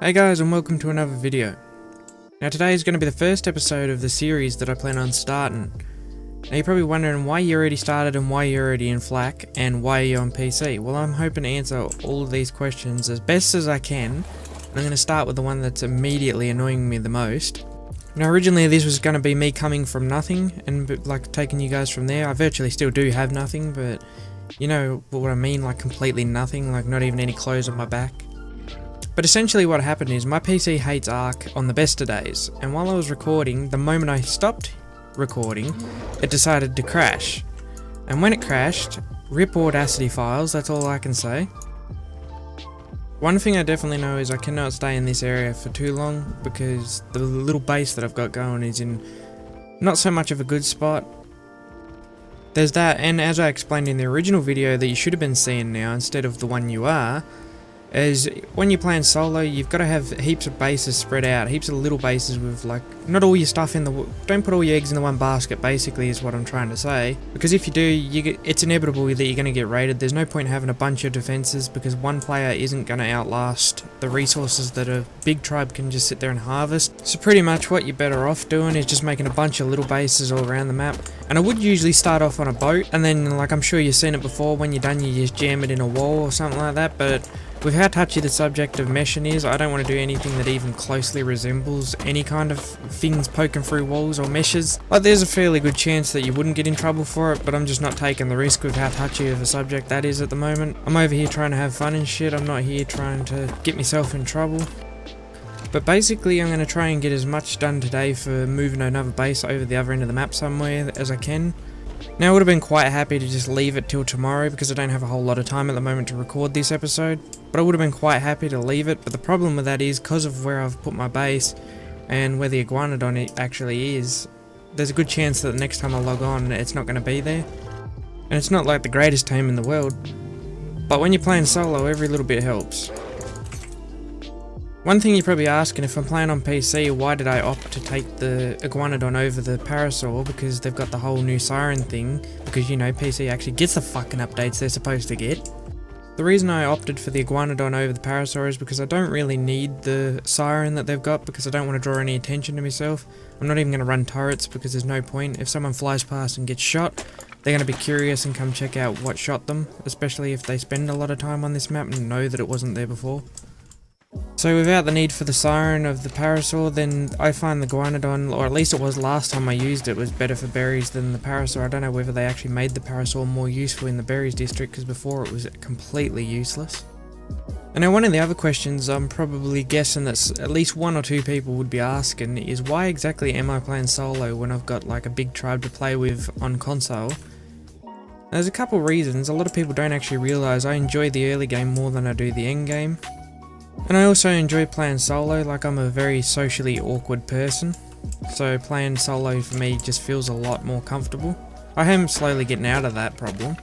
Hey guys, and welcome to another video. Now today is going to be the first episode of the series that I plan on starting. Now you're probably wondering why you already started and why you're already in FLAC and why you're on PC. Well, I'm hoping to answer all of these questions as best as I can. And I'm going to start with the one that's immediately annoying me the most. Now originally this was going to be me coming from nothing and like taking you guys from there. I virtually still do have nothing, but you know what I mean, like completely nothing, like not even any clothes on my back. But essentially what happened is my PC hates ARK on the best of days, and while I was recording, the moment I stopped recording, it decided to crash. And when it crashed, rip Audacity files, that's all I can say. One thing I definitely know is I cannot stay in this area for too long, because the little base that I've got going is in not so much of a good spot. There's that, and as I explained in the original video that you should have been seeing now instead of the one you are, is when you're playing solo, you've got to have heaps of bases spread out, heaps of little bases with like, not all your stuff in the, don't put all your eggs in the one basket basically is what I'm trying to say. Because if you do, it's inevitable that you're going to get raided. There's no point in having a bunch of defenses because one player isn't going to outlast the resources that a big tribe can just sit there and harvest. So pretty much what you're better off doing is just making a bunch of little bases all around the map. And I would usually start off on a boat, and then like I'm sure you've seen it before, when you're done you just jam it in a wall or something like that, but with how touchy the subject of meshing is, I don't want to do anything that even closely resembles any kind of things poking through walls or meshes. Like there's a fairly good chance that you wouldn't get in trouble for it, but I'm just not taking the risk with how touchy of a subject that is at the moment. I'm over here trying to have fun and shit, I'm not here trying to get myself in trouble. But basically I'm going to try and get as much done today for moving another base over the other end of the map somewhere as I can. Now I would have been quite happy to just leave it till tomorrow because I don't have a whole lot of time at the moment to record this episode, but I would have been quite happy to leave it. But the problem with that is because of where I've put my base and where the Iguanodon actually is, there's a good chance that the next time I log on it's not going to be there. And it's not like the greatest team in the world, but when you're playing solo every little bit helps. One thing you're probably asking, if I'm playing on PC, why did I opt to take the Iguanodon over the Parasaur? Because they've got the whole new siren thing, because you know PC actually gets the fucking updates they're supposed to get. The reason I opted for the Iguanodon over the Parasaur is because I don't really need the siren that they've got, because I don't want to draw any attention to myself. I'm not even going to run turrets because there's no point. If someone flies past and gets shot, they're going to be curious and come check out what shot them, especially if they spend a lot of time on this map and know that it wasn't there before. So without the need for the siren of the Parasaur, then I find the Iguanodon, or at least it was last time I used it, was better for berries than the Parasaur. I don't know whether they actually made the Parasaur more useful in the berries district, because before it was completely useless. And now one of the other questions I'm probably guessing that at least one or two people would be asking is, why exactly am I playing solo when I've got like a big tribe to play with on console? There's a couple reasons. A lot of people don't actually realise I enjoy the early game more than I do the end game. And I also enjoy playing solo, like I'm a very socially awkward person, so playing solo for me just feels a lot more comfortable. I am slowly getting out of that problem.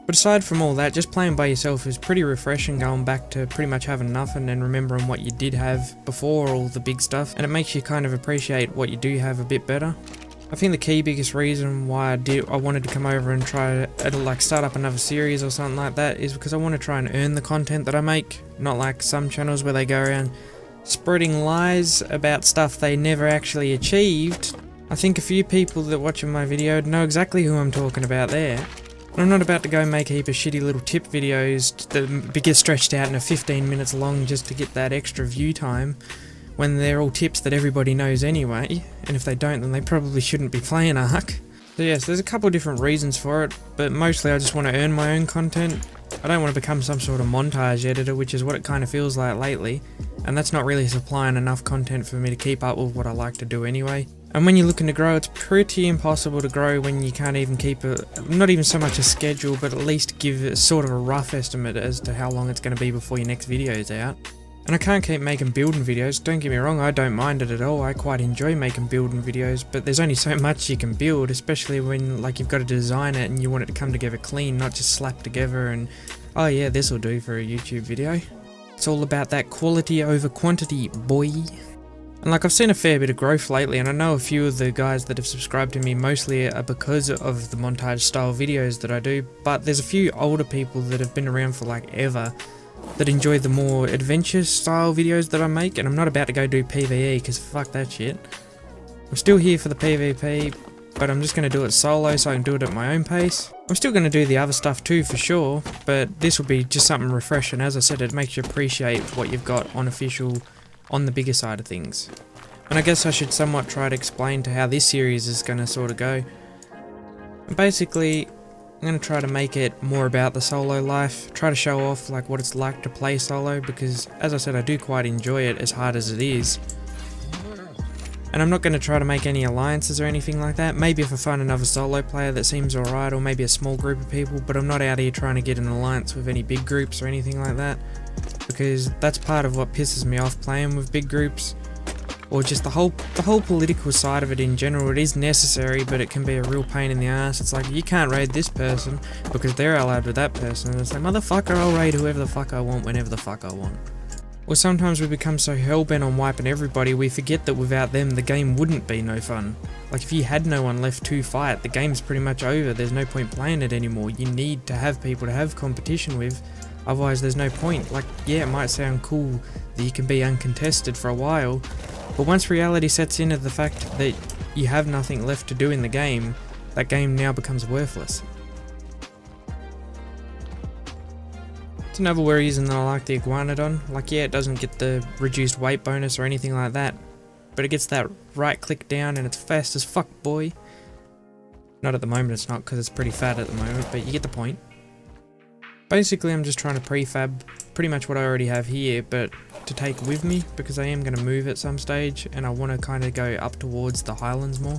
But aside from all that, just playing by yourself is pretty refreshing, going back to pretty much having nothing and remembering what you did have before all the big stuff, and it makes you kind of appreciate what you do have a bit better. I think the biggest reason why I wanted to come over and try to like start up another series or something like that is because I want to try and earn the content that I make, not like some channels where they go around spreading lies about stuff they never actually achieved. I think a few people that watching my video know exactly who I'm talking about there. And I'm not about to go make a heap of shitty little tip videos that get stretched out into 15 minutes long just to get that extra view time, when they're all tips that everybody knows anyway, and if they don't then they probably shouldn't be playing ARK. So yes, there's a couple of different reasons for it, but mostly I just want to earn my own content. I don't want to become some sort of montage editor, which is what it kind of feels like lately, and that's not really supplying enough content for me to keep up with what I like to do anyway. And when you're looking to grow, it's pretty impossible to grow when you can't even keep not even so much a schedule, but at least give a sort of a rough estimate as to how long it's going to be before your next video is out. And I can't keep making building videos, don't get me wrong, I don't mind it at all, I quite enjoy making building videos, but there's only so much you can build, especially when like you've got to design it and you want it to come together clean, not just slap together and, oh yeah, this'll do for a YouTube video. It's all about that quality over quantity, boy. And like I've seen a fair bit of growth lately, and I know a few of the guys that have subscribed to me mostly are because of the montage style videos that I do, but there's a few older people that have been around for like ever that enjoy the more adventure style videos that I make, and I'm not about to go do PvE because fuck that shit. I'm still here for the PvP, but I'm just going to do it solo so I can do it at my own pace. I'm still going to do the other stuff too for sure, but this will be just something refreshing. As I said, it makes you appreciate what you've got on official, on the bigger side of things. And I guess I should somewhat try to explain to how this series is going to sort of go. And basically, I'm going to try to make it more about the solo life, try to show off like what it's like to play solo, because as I said, I do quite enjoy it as hard as it is. And I'm not going to try to make any alliances or anything like that. Maybe if I find another solo player that seems alright, or maybe a small group of people, but I'm not out here trying to get an alliance with any big groups or anything like that, because that's part of what pisses me off playing with big groups. Or just the whole political side of it in general. It is necessary, but it can be a real pain in the ass. It's like, you can't raid this person because they're allied with that person. And it's like, motherfucker, I'll raid whoever the fuck I want whenever the fuck I want. Or sometimes we become so hellbent on wiping everybody, we forget that without them the game wouldn't be no fun. Like if you had no one left to fight, the game's pretty much over. There's no point playing it anymore. You need to have people to have competition with. Otherwise there's no point. Like, yeah, it might sound cool that you can be uncontested for a while, but once reality sets in of the fact that you have nothing left to do in the game, that game now becomes worthless. It's another reason that I like the Iguanodon. Like, yeah, it doesn't get the reduced weight bonus or anything like that, but it gets that right click down and it's fast as fuck, boy. Not at the moment it's not, because it's pretty fat at the moment, but you get the point. Basically, I'm just trying to prefab pretty much what I already have here, but to take with me, because I am going to move at some stage, and I want to kind of go up towards the Highlands more.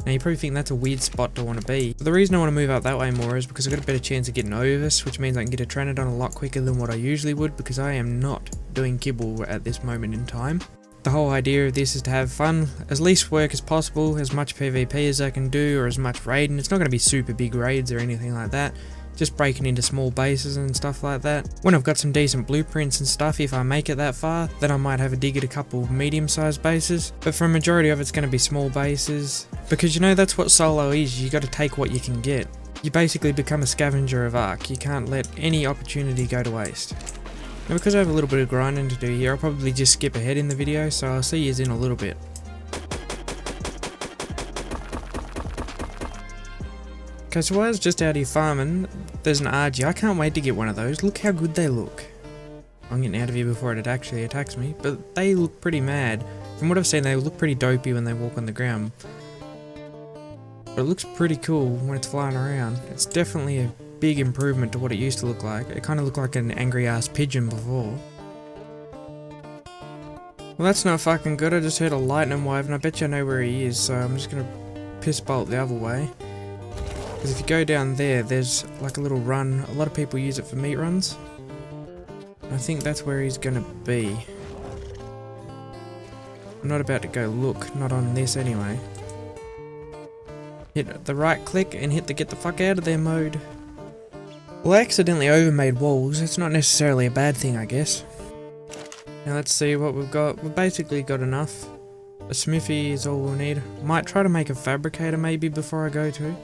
Now, you probably think that's a weird spot to want to be. But the reason I want to move up that way more is because I've got a better chance of getting Ovis, which means I can get a Tranodon a lot quicker than what I usually would, because I am not doing kibble at this moment in time. The whole idea of this is to have fun, as least work as possible, as much PvP as I can do, or as much raiding. It's not going to be super big raids or anything like that. Just breaking into small bases and stuff like that. When I've got some decent blueprints and stuff, if I make it that far, then I might have a dig at a couple medium-sized bases. But for a majority of it's going to be small bases. Because you know, that's what solo is, you got to take what you can get. You basically become a scavenger of ARK, you can't let any opportunity go to waste. Now because I have a little bit of grinding to do here, I'll probably just skip ahead in the video, so I'll see you in a little bit. Okay, so while I was just out here farming, there's an RG. I can't wait to get one of those. Look how good they look. I'm getting out of here before it actually attacks me, but they look pretty mad. From what I've seen, they look pretty dopey when they walk on the ground. But it looks pretty cool when it's flying around. It's definitely a big improvement to what it used to look like. It kind of looked like an angry ass pigeon before. Well, that's not fucking good. I just heard a lightning wave and I bet you I know where he is, so I'm just gonna piss bolt the other way. Because if you go down there, there's like a little run. A lot of people use it for meat runs. I think that's where he's gonna be. I'm not about to go look, not on this anyway. Hit the right click and hit the get the fuck out of there mode. Well, I accidentally overmade walls. It's not necessarily a bad thing, I guess. Now let's see what we've got. We've basically got enough. A smithy is all we'll need. Might try to make a fabricator maybe before I go to.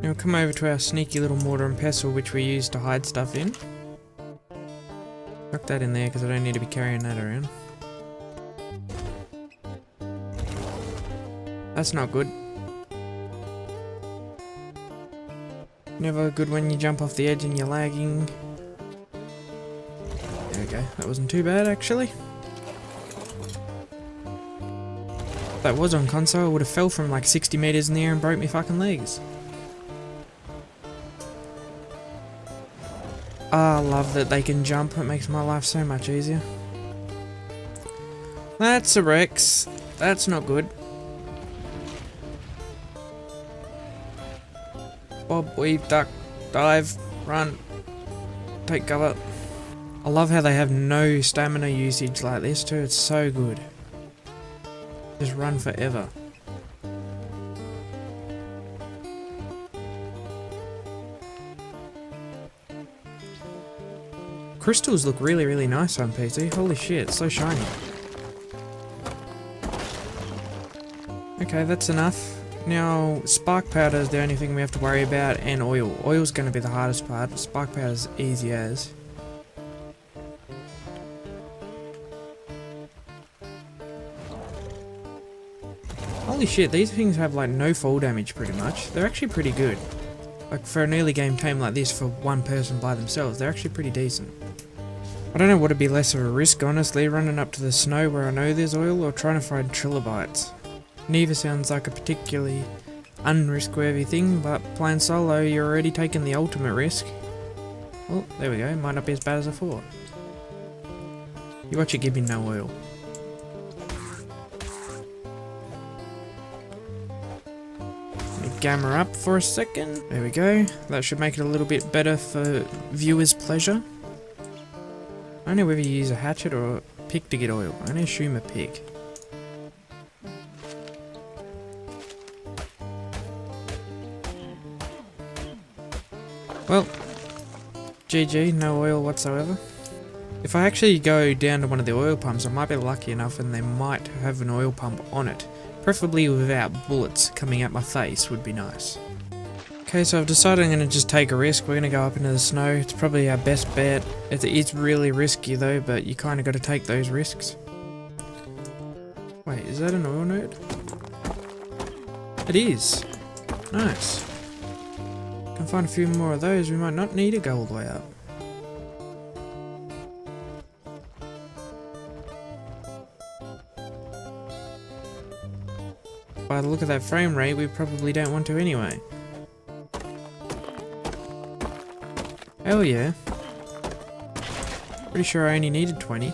Now we'll come over to our sneaky little mortar and pestle which we use to hide stuff in. Tuck that in there because I don't need to be carrying that around. That's not good. Never good when you jump off the edge and you're lagging. There we go, that wasn't too bad actually. If that was on console, I would have fell from like 60 meters in the air and broke my fucking legs. Ah, I love that they can jump, it makes my life so much easier. That's a Rex. That's not good. Bob, weave, duck, dive, run, take cover. I love how they have no stamina usage like this too, it's so good. Just run forever. Crystals look really, really nice on PC. Holy shit, it's so shiny. Okay, that's enough. Now, spark powder is the only thing we have to worry about, and oil. Oil's going to be the hardest part. Spark powder's easy as. Holy shit, these things have like no fall damage pretty much. They're actually pretty good. Like for an early game tame like this for one person by themselves, they're actually pretty decent. I don't know what would be less of a risk honestly, running up to the snow where I know there's oil or trying to find trilobites. Neither sounds like a particularly unrisk-worthy thing, but playing solo you're already taking the ultimate risk. Well, there we go, might not be as bad as I thought. You watch it give me no oil. Gamma up for a second. There we go. That should make it a little bit better for viewers' pleasure. I don't know whether you use a hatchet or a pick to get oil. I only assume a pick. Well, GG, no oil whatsoever. If I actually go down to one of the oil pumps, I might be lucky enough and they might have an oil pump on it. Preferably without bullets coming out my face would be nice. Okay, so I've decided I'm going to just take a risk. We're going to go up into the snow. It's probably our best bet. It is really risky though, but you kind of got to take those risks. Wait, is that an oil node? It is. Nice. Can find a few more of those. We might not need to go all the way up. By the look of that frame rate, we probably don't want to anyway. Hell yeah. Pretty sure I only needed 20.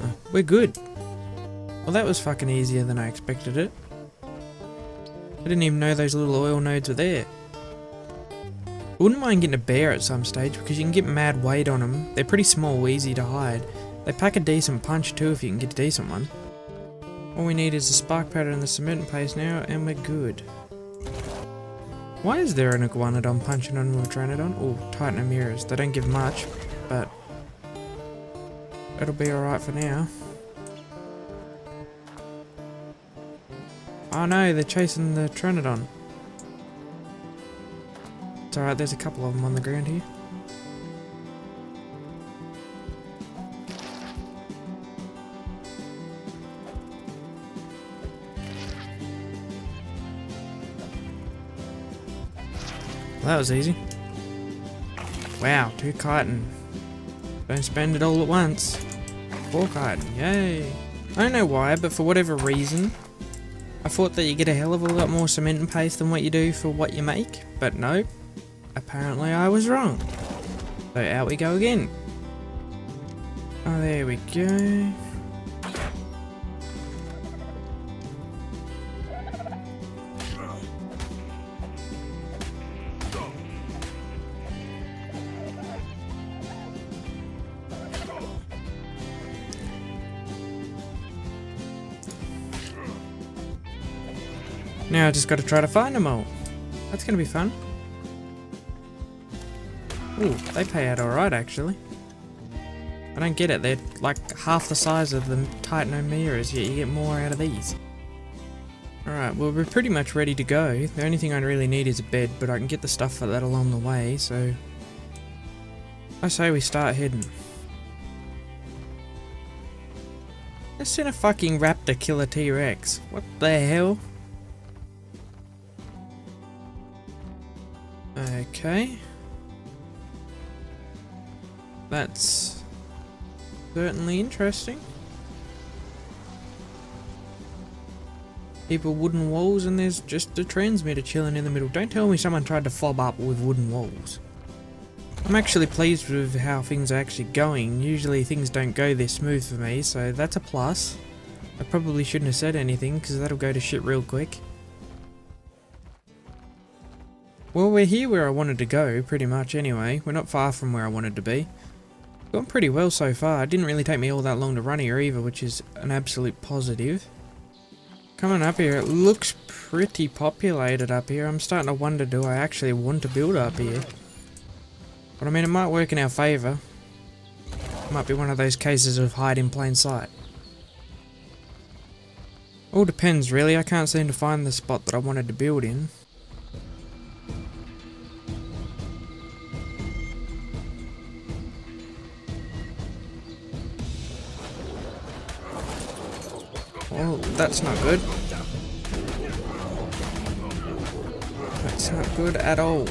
Oh, we're good. Well, that was fucking easier than I expected it. I didn't even know those little oil nodes were there. I wouldn't mind getting a bear at some stage because you can get mad weight on them. They're pretty small, easy to hide. They pack a decent punch too if you can get a decent one. All we need is a spark powder and the cement paste now, and we're good. Why is there an iguanodon punching on a Pteranodon? Oh, Titan mirrors. They don't give much, but it'll be alright for now. Oh no, they're chasing the Pteranodon. It's alright, there's a couple of them on the ground here. Well, that was easy. Wow, 2 chitin. Don't spend it all at once. 4 chitin, yay. I don't know why, but for whatever reason, I thought that you get a hell of a lot more cement and paste than what you do for what you make, but no. Apparently I was wrong. So out we go again. Oh, there we go. Now I just got to try to find them all. That's going to be fun. Ooh, they pay out alright actually. I don't get it, they're like half the size of the Titan mirrors, yet you get more out of these. Alright, well we're pretty much ready to go. The only thing I really need is a bed, but I can get the stuff for that along the way, so I say we start heading. I've seen a fucking raptor kill a T-Rex. What the hell? Okay. That's certainly interesting. People wooden walls and there's just a transmitter chilling in the middle. Don't tell me someone tried to fob up with wooden walls. I'm actually pleased with how things are actually going. Usually things don't go this smooth for me, so that's a plus. I probably shouldn't have said anything because that'll go to shit real quick. Well, we're here where I wanted to go, pretty much anyway. We're not far from where I wanted to be. Gone pretty well so far. It didn't really take me all that long to run here either, which is an absolute positive. Coming up here, it looks pretty populated up here. I'm starting to wonder, do I actually want to build up here? But I mean, it might work in our favour. It might be one of those cases of hide in plain sight. All depends really, I can't seem to find the spot that I wanted to build in. Well, that's not good. That's not good at all.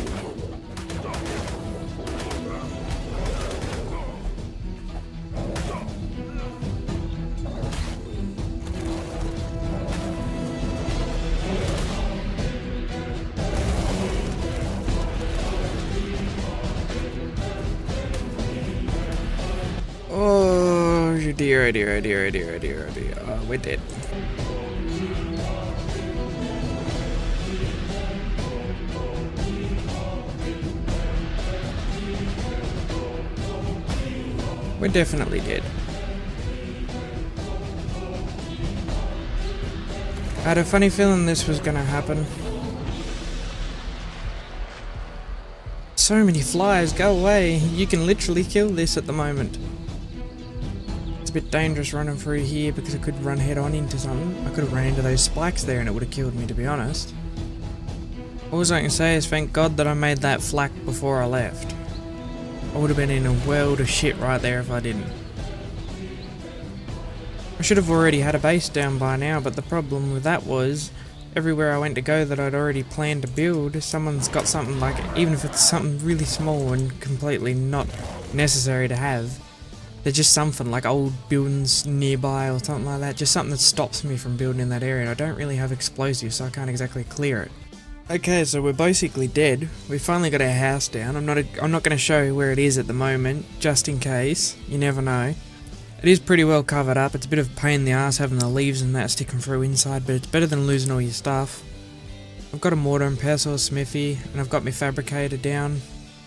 Oh dear, oh dear, oh dear, oh dear, oh dear, oh dear. Oh, we're dead. We're definitely dead. I had a funny feeling this was gonna happen. So many flies, go away. You can literally kill this at the moment. It's a bit dangerous running through here because I could run head on into something. I could have run into those spikes there and it would have killed me, to be honest. All I can say is thank God that I made that flak before I left. I would have been in a world of shit right there if I didn't. I should have already had a base down by now, but the problem with that was everywhere I went to go that I'd already planned to build, someone's got something like, even if it's something really small and completely not necessary to have, there's just something like old buildings nearby or something like that, just something that stops me from building in that area, and I don't really have explosives, so I can't exactly clear it. Okay, so we're basically dead. We finally got our house down. I'm not going to show you where it is at the moment, just in case. You never know. It is pretty well covered up. It's a bit of a pain in the ass having the leaves and that sticking through inside, but it's better than losing all your stuff. I've got a mortar and pestle smithy, and I've got my fabricator down,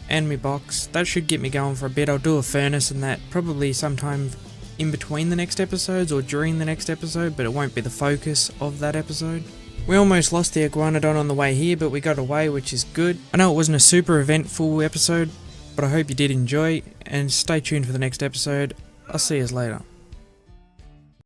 and my box. That should get me going for a bit. I'll do a furnace and that probably sometime in between the next episodes or during the next episode, but it won't be the focus of that episode. We almost lost the iguanodon on the way here, but we got away, which is good. I know it wasn't a super eventful episode, but I hope you did enjoy, and stay tuned for the next episode. I'll see you later.